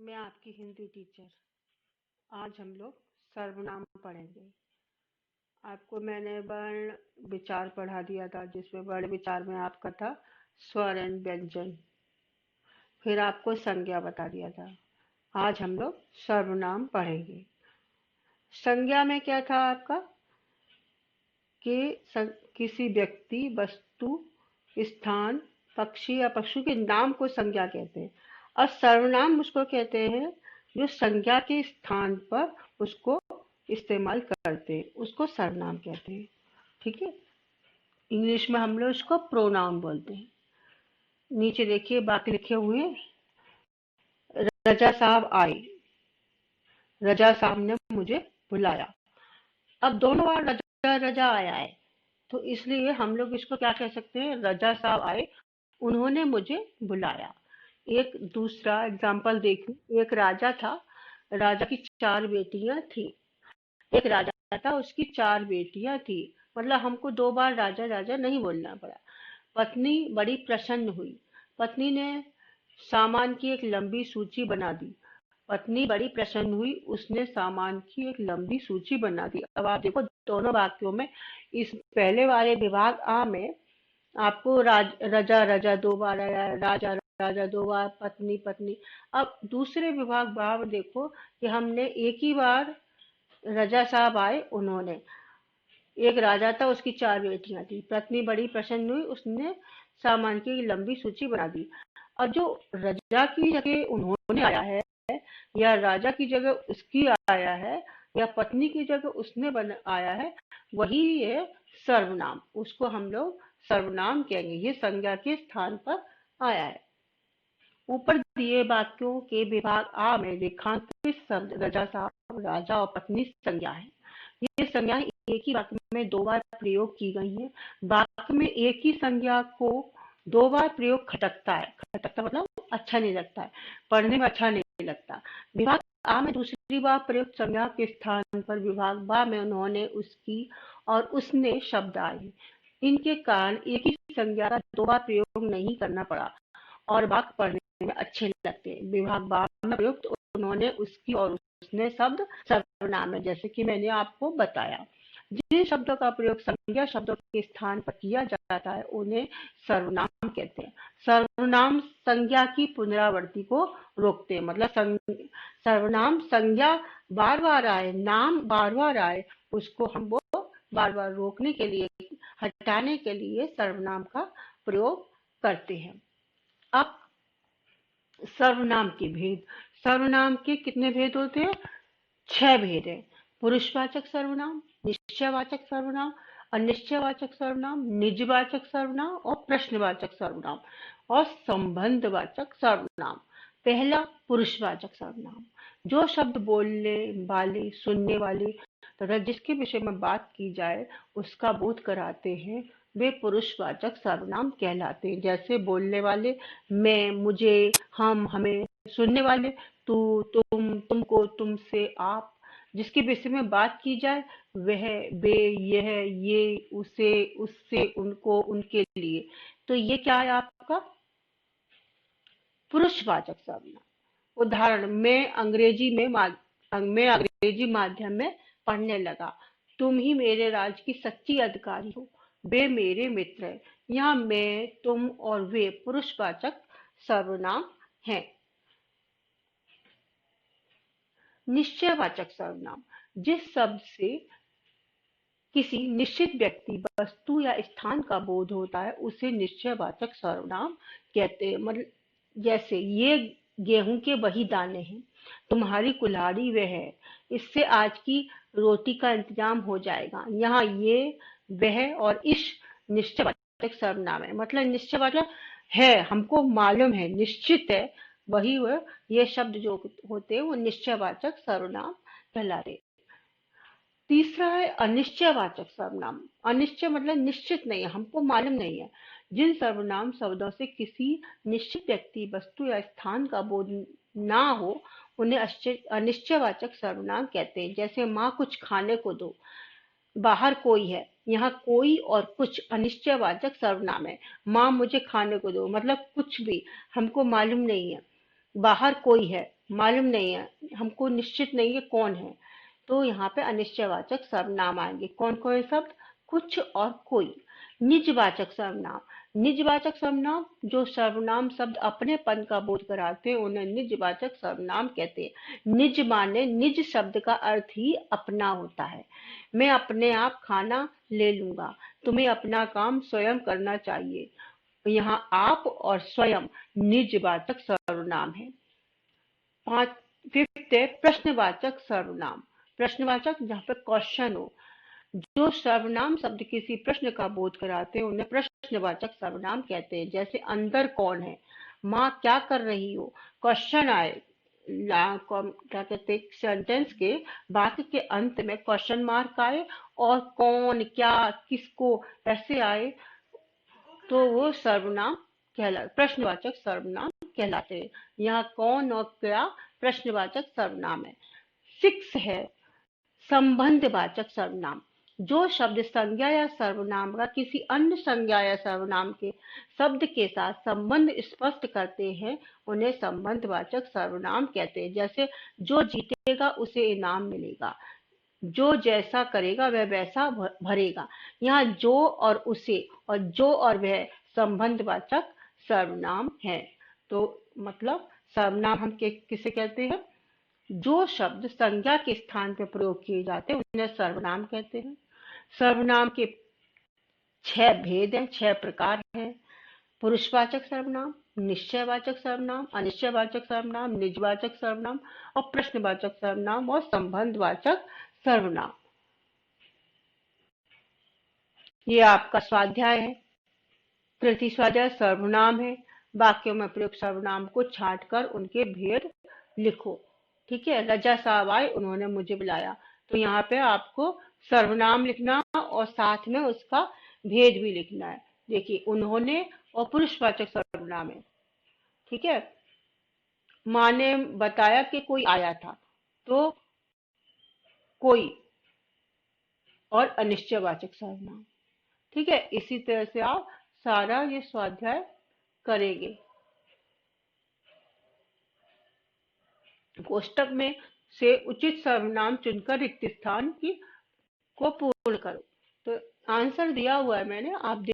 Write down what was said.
मैं आपकी हिंदी टीचर। आज हम लोग सर्वनाम पढ़ेंगे। आपको मैंने वर्ण विचार पढ़ा दिया था, जिसमें वर्ण विचार में आपका था स्वर एंड व्यंजन। फिर आपको संज्ञा बता दिया था। आज हम लोग सर्वनाम पढ़ेंगे। संज्ञा में क्या था आपका कि किसी व्यक्ति, वस्तु, स्थान, पक्षी या पशु के नाम को संज्ञा कहते हैं। और सर्वनाम उसको कहते हैं जो संज्ञा के स्थान पर उसको इस्तेमाल करते हैं, उसको सर्वनाम कहते हैं। ठीक है। इंग्लिश में हम लोग उसको प्रोनाउन बोलते हैं। नीचे देखिए वाक्य लिखे हुए हैं। रजा साहब आए। रजा साहब ने मुझे बुलाया। अब दोनों बार रजा रजा आया है, तो इसलिए हम लोग इसको क्या कह सकते हैं? रजा साहब आए, उन्होंने मुझे बुलाया। एक दूसरा एग्जाम्पल देखिए। एक राजा था, राजा की 4 बेटियां थी। एक राजा था, उसकी 4 बेटियां थी। मतलब हमको 2 बार राजा राजा नहीं बोलना पड़ा। पत्नी बड़ी प्रसन्न हुई। पत्नी ने सामान की एक लंबी सूची बना दी। पत्नी बड़ी प्रसन्न हुई, उसने सामान की एक लंबी सूची बना दी। अब आप देखो दोनों वाक्यों में, इस पहले वाले विभाग आ में आपको रजा रजा 2 बार आया, राजा राजा 2 बार, पत्नी पत्नी। अब दूसरे विभाग भाव देखो कि हमने एक ही बार रजा साहब आए, उन्होंने। एक राजा था, उसकी 4 बेटियां थी। पत्नी बड़ी प्रसन्न हुई, उसने सामान की एक लंबी सूची बना दी। और जो रजा की जगह उन्होंने आया है, या राजा की जगह उसकी आया है, या पत्नी की जगह उसने आया है, वही है सर्वनाम। उसको हम लोग सर्वनाम कहेंगे। ये संज्ञा के स्थान पर आया है। ऊपर दिए वाक्यों के विभाग आ में रेखांकित शब्द रजा साहब, राजा और पत्नी संज्ञा है। ये संज्ञाएं एक ही वाक्य में 2 बार प्रयोग की गई हैं। वाक्य में एक ही संज्ञा को 2 बार प्रयोग खटकता है। खटकता मतलब अच्छा नहीं लगता है, पढ़ने में अच्छा नहीं लगता। विभाग आ में दूसरी बार प्रयुक्त संज्ञा के स्थान पर विभाग बा में उन्होंने, उसकी और उसने शब्द आए। इनके कारण एक ही संज्ञा का 2 बार प्रयोग नहीं करना पड़ा और वाक्य पढ़ने में अच्छे लगते हैं। विभाग बा में प्रयुक्त उन्होंने, उसकी और उसने शब्द सर्वनाम है, जैसे कि मैंने आपको बताया। जिन शब्दों का प्रयोग संज्ञा शब्दों के स्थान पर किया जाता है, उन्हें सर्वनाम कहते हैं। सर्वनाम संज्ञा की पुनरावृत्ति को रोकते हैं। मतलब सर्वनाम संज्ञा बार बार आए, नाम बार बार आए, उसको हम वो बार बार रोकने के लिए, हटाने के लिए सर्वनाम का प्रयोग करते हैं। अब सर्वनाम के भेद। सर्वनाम के कितने भेद होते हैं? 6 भेद है। पुरुषवाचक सर्वनाम, निश्चयवाचक सर्वनाम, अनिश्चयवाचक सर्वनाम, निजवाचक सर्वनाम और प्रश्नवाचक सर्वनाम और संबंधवाचक सर्वनाम। पहला पुरुषवाचक सर्वनाम। जो शब्द बोलने वाले, सुनने वाले तथा जिसके विषय में बात की जाए उसका बोध कराते हैं, वे पुरुषवाचक सर्वनाम कहलाते हैं। जैसे बोलने वाले मैं, मुझे, हम, हमें। सुनने वाले तू, तुम, तुमको, तुमसे, आप। जिसके विषय में बात की जाए वह, वे, यह, ये, उसे, उससे, उनको, उनके लिए। तो ये क्या है आपका? पुरुषवाचक सर्वनाम। उदाहरण, मैं अंग्रेजी माध्यम में पढ़ने लगा। तुम ही मेरे राज्य की सच्ची अधिकारी हो। वे मेरे मित्र हैं। यहाँ मैं, तुम और वे पुरुषवाचक सर्वनाम हैं। निश्चयवाचक सर्वनाम। जिस शब्द से किसी निश्चित व्यक्ति, वस्तु या स्थान का बोध होता है, उसे निश्चयवाचक सर्वनाम कहते हैं। मतलब जैसे ये गेहूं के वही दाने हैं, तुम्हारी कुल्हाड़ी वह है, इससे आज की रोटी का इंतजाम हो जाएगा। यहाँ ये, वह और इस निश्चयवाचक सर्वनाम है। मतलब निश्चय मतलब है, हमको मालूम है, निश्चित है, वही वह। ये शब्द जो होते हैं वो निश्चयवाचक सर्वनाम कहलाते हैं। तीसरा है अनिश्चयवाचक सर्वनाम। अनिश्चय मतलब निश्चित नहीं है, हमको मालूम नहीं है। जिन सर्वनाम शब्दों से किसी निश्चित व्यक्ति, वस्तु या स्थान का बोध ना हो, उन्हें अनिश्चयवाचक सर्वनाम कहते हैं। जैसे माँ कुछ खाने को दो, बाहर कोई है। यहाँ कोई और कुछ अनिश्चयवाचक सर्वनाम है। माँ मुझे खाने को दो मतलब कुछ भी, हमको मालूम नहीं है। बाहर कोई है, मालूम नहीं है, हमको निश्चित नहीं है कौन है, तो यहाँ पे अनिश्चयवाचक सर्वनाम आएंगे। कौन कौन शब्द? कुछ और कोई। निजवाचक सर्वनाम। निजवाचक सर्वनाम जो सर्वनाम शब्द अपनेपन का बोध कराते हैं उन्हें निजवाचक सर्वनाम कहते हैं। निज माने निज शब्द का अर्थ ही अपना होता है। मैं अपने आप खाना ले लूंगा, तुम्हें अपना काम स्वयं करना चाहिए। यहाँ आप और स्वयं निजवाचक सर्वनाम है। पांच फिफ्थ है प्रश्नवाचक सर्वनाम। प्रश्नवाचक जहाँ पे क्वेश्चन हो, जो सर्वनाम शब्द किसी प्रश्न का बोध कराते हैं उन्हें प्रश्नवाचक सर्वनाम कहते हैं। जैसे अंदर कौन है, माँ क्या कर रही हो। क्वेश्चन आए, क्या कहते हैं, सेंटेंस के वाक्य के अंत में क्वेश्चन मार्क आए और कौन, क्या, किसको ऐसे आए, तो वो सर्वनाम प्रश्नवाचक सर्वनाम कहलाते हैं। यहाँ कौन और क्या प्रश्नवाचक सर्वनाम है। सिक्स है संबंधवाचक सर्वनाम। जो शब्द संज्ञा या सर्वनाम का किसी अन्य संज्ञा या सर्वनाम के शब्द के साथ संबंध स्पष्ट करते हैं उन्हें संबंधवाचक सर्वनाम कहते हैं। जैसे जो जीतेगा उसे इनाम मिलेगा, जो जैसा करेगा वह वैसा भरेगा। यहाँ जो और उसे और जो और वह संबंधवाचक सर्वनाम है। तो मतलब सर्वनाम हम किसे कहते हैं? जो शब्द संज्ञा के स्थान पर प्रयोग किए जाते हैं उन्हें सर्वनाम कहते हैं। सर्वनाम के 6 भेद हैं, 6 प्रकार हैं। पुरुषवाचक सर्वनाम, निश्चयवाचक सर्वनाम, अनिश्चयवाचक सर्वनाम, निजवाचक सर्वनाम और प्रश्नवाचक सर्वनाम और संबंधवाचक सर्वनाम। ये आपका स्वाध्याय है। कृति स्वाध्याय सर्वनाम है। वाक्यों में प्रयुक्त सर्वनाम को छांटकर उनके भेद लिखो। ठीक है। रजा साहब आए, उन्होंने मुझे बुलाया, तो यहाँ पे आपको सर्वनाम लिखना और साथ में उसका भेद भी लिखना है। देखिए उन्होंने और पुरुषवाचक सर्वनाम है। ठीक है। माँ ने बताया कि कोई आया था, तो कोई और अनिश्चयवाचक सर्वनाम। ठीक है। इसी तरह से आप सारा ये स्वाध्याय करेंगे। कोष्टक में से उचित सर्वनाम चुनकर रिक्त स्थान की को पूर्ण करो। तो आंसर दिया हुआ है मैंने, आप